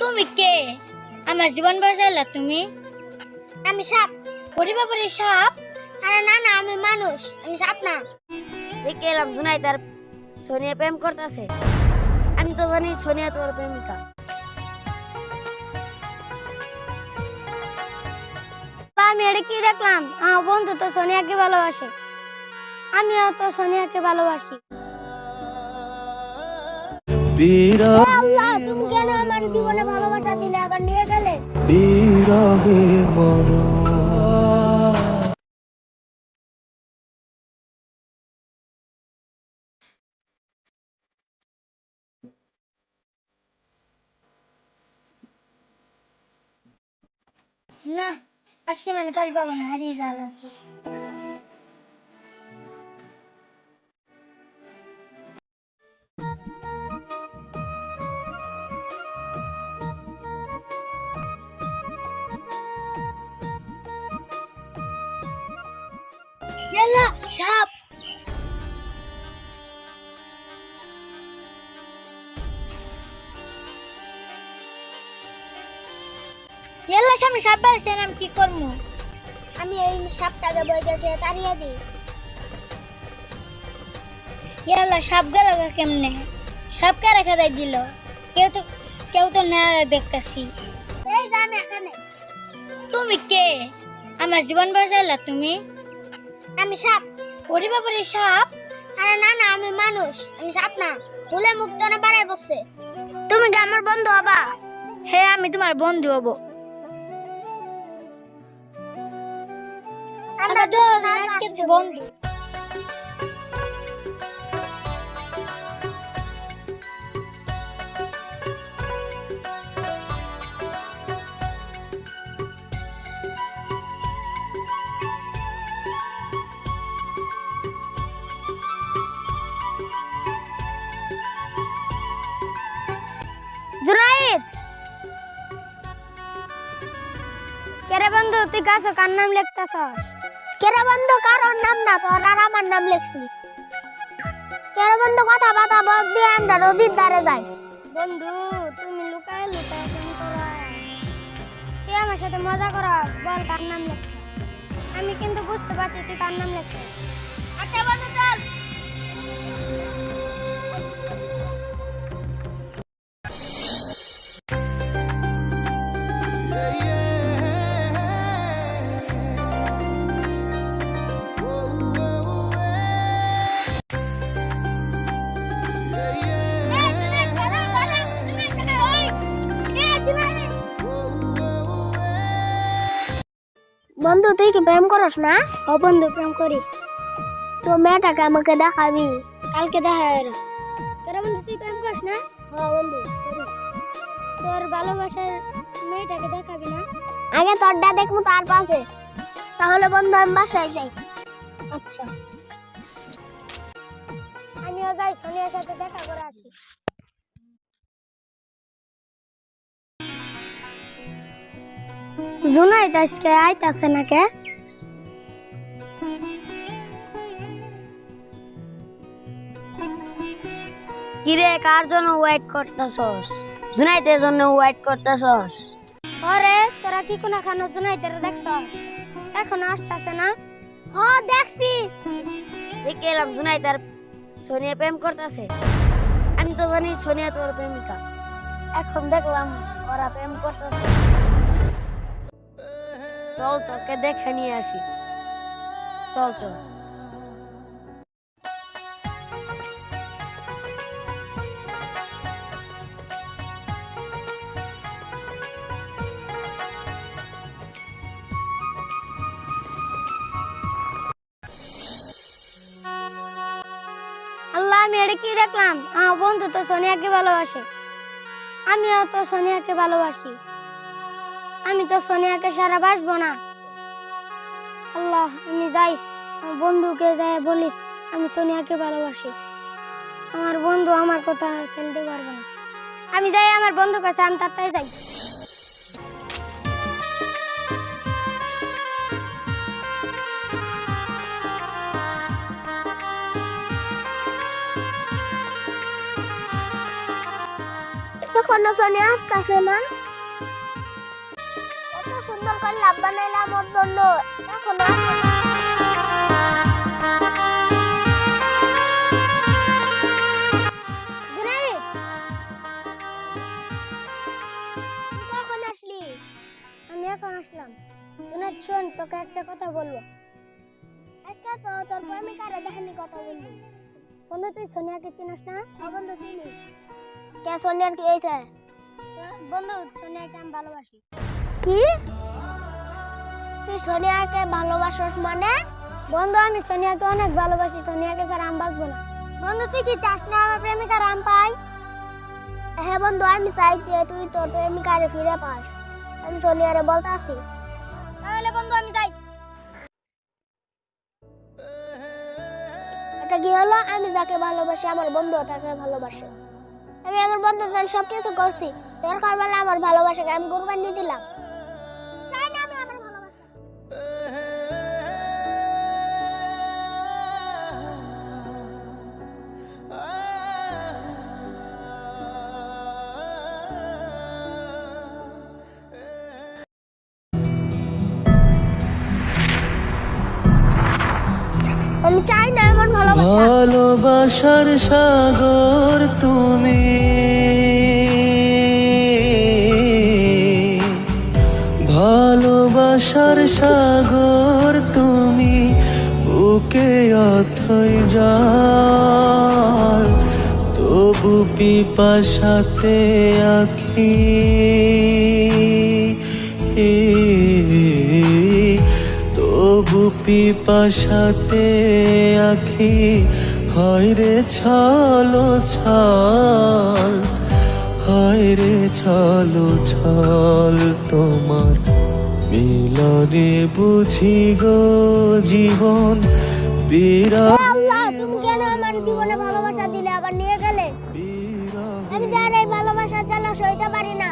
তুমি কে? আমার জীবন বাঁচাইলা তুমি। আমি সাপ। ওরে বাবারে, সাপ? আরে না না, আমি মানুষ, আমি সাপ না। দেখে এলাম জুনাই তার সোনিয়া প্রেম করতেছে। আমি তো জানি সোনিয়া তোর প্রেমিকা। আমি এটা কি দেখলাম? আমার বন্ধু তো সোনিয়াকে ভালোবাসে, আমিও তো সোনিয়াকে ভালোবাসি। আল্লাহ, তুমি কেন আমার জীবনে ভালোবাসা দিলে আবার নিয়ে গেলে? না, আজকে মানে কাল পাবো না, হারিয়ে গেল। ইয়াল্লা, সাপ! ইয়াল্লা, সামনে সাপ বাড়ছে, আমি কি করবো? আমি এই সাপটাকে বই দেখে তাড়িয়ে দিই। ইয়াল্লা, সাপ গেল কেমনে? সাপ কে রেখে দেয় দিল? কেউ তো না দেখতেছি। এই যে আমি এখানে। তুমি কে? আমার জীবন বাঁচাইলা তুমি। আমি সাপ। ওরে বাবারে, সাপ? আরে না না, আমি মানুষ, আমি সাপ না। ভুলে মুক্ত না বাড়ায় বসছে। তুমি কি আমার বন্ধু হবা? হ্যাঁ, আমি তোমার বন্ধু হব। আমরা দুজন আজকে বন্ধু। জুনাইদ, কেরে বন্ধু তুই কাছে কার নাম লিখতেছ? কেরে বন্ধু, কারোর নাম না তোর, আর আমার নাম লিখছি। কেরে বন্ধু, কথা বাতা বল দিয়ে আমরা নদীর ধারে যাই। বন্ধু, তুমি লুকায় লুকায় কেন করা? তুই আমার সাথে মজা করা, বল কার নাম লিখছ? আমি কিন্তু বুঝতে পারছি তুই কার নাম লিখছ। আচ্ছা বন্ধু, চল। বন্ধু, তুই কি প্রেম করস না? ও বন্ধু, প্রেম করি। তো মেয়েটাকে আমাকে দেখাবি। কালকে দেখা হবে। তোরা বন্ধু, তুই প্রেম করিস না? হ্যাঁ বন্ধু, করি। তোর ভালোবাসার মেয়েটাকে দেখাবি না? আগে তোরটা দেখবো তারপরে। তাহলে বন্ধু আমি বাসায় যাই। আচ্ছা। আমিও যাই, সোনিয়ার সাথে দেখা করে আসি। জুনাইদ আজকে আইতাছে না কে? কিরে, কার জন্য ওয়েট করতেছস? জুনাইদের জন্য ওয়েট করতেছস? আরে তোরা কি কোনা খানো জুনাইদের দেখছ? এখনো আসতেছে না? হ্যাঁ দেখছি। দেখে এলাম জুনাই তার সোনিয়া প্রেম করতেছে। আমি তো জানি সোনিয়া তোর প্রেমিকা। এখন দেখলাম ওরা প্রেম করতেছে। চল তোকে দেখে নিয়ে আসি। চল চল। আল্লাহ, আমি এটা কি দেখলাম? আমার বন্ধু তো সোনিয়াকে ভালোবাসে, আমিও তো সোনিয়াকে ভালোবাসি। আমি তো সোনিয়াকে সারা বাসবো না। আল্লাহ, আমি যাই, আমার বন্ধুকে যাই বলি আমি সোনিয়াকে ভালোবাসি। আমার বন্ধু আমার কথা ফেলতে পারবে না। আমি যাই আমার বন্ধুর কাছে, আমি তাড়াতাড়ি যাই। এখনো সোনিয়া আসতেছে না। এত সুন্দর করে লাভ বানাইলে আমার জন্য, এখনো আসে না। গ্রেট, তুই কখন আসলি? আমি এখন আসলাম। জুনায়েদ শোন, তোকে একটা কথা বলবো। আজকে তো তোর প্রেমিকারে দেখানি কথা বললি। বন্ধু, তুই সোনিয়াকে চিনিস না? বন্ধু চিনি। কে সোনিয়ার কি হয়েছে? বন্ধু, সোনিয়াকে আমি ভালোবাসি। কি? তুই সোনিয়াকে ভালোবাসস মানে? বন্ধু, আমি সোনিয়াকে অনেক ভালোবাসি। সোনিয়াকে ছাড়া আমি বাঁচবো না। বন্ধু তুই কি চাস না আমার প্রেমিকার আম পাই? হ্যাঁ বন্ধু, আমি চাই যে তুই তোর প্রেমিকারে ফিরে পাস। আমি সোনিয়ারে বলতে আসি। তাহলে বন্ধু আমি যাই। এটা কি হলো? আমি যাকে ভালোবাসি আমার বন্ধু তাকে ভালোবাসে। আমি আমার বন্ধুর জন্য সবকিছু করছি, দরকার বেলা আমার ভালোবাসাকে আমি কুরবানি দিলাম। চাই না আমি আমার ভালোবাসা। আমি চাই না এমন ভালোবাসা। ভালোবাসার সাগর তুমি, ভালোবাসার সাগর তুমি, বুকে অথই জল, তবু পিপাসাতে আখি, তবু পিপাসাতে আখি, হয় রে ছলো ছল, হয় রে ছলো ছল, তোমার মিলনে বুঝি গো জীবন আল্লাহ, তুমি কেন আমার জীবনে ভালোবাসা দিলে আবার নিয়ে গেলে? আমি যার এই ভালোবাসা জ্বালা সইতে পারি না।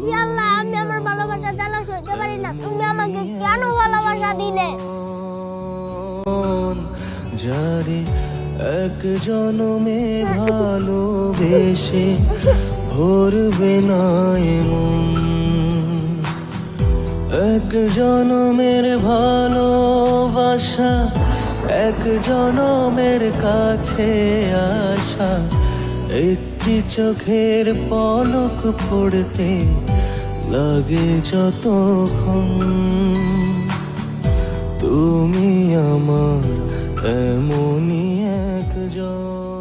ইয়া আল্লাহ, আমি আমার ভালোবাসা জ্বালা সইতে পারি না। তুমি আমাকে কেন ভালোবাসা দিলে? যারে এক জনমে ভালোবেসে ভরবে না এমন, এক জনমের ভালোবাসা, এক জনমের কাছে আসা, একটি চোখের পলক পড়তে লাগে যতক্ষণ, তুমি আমার এমনই একজন।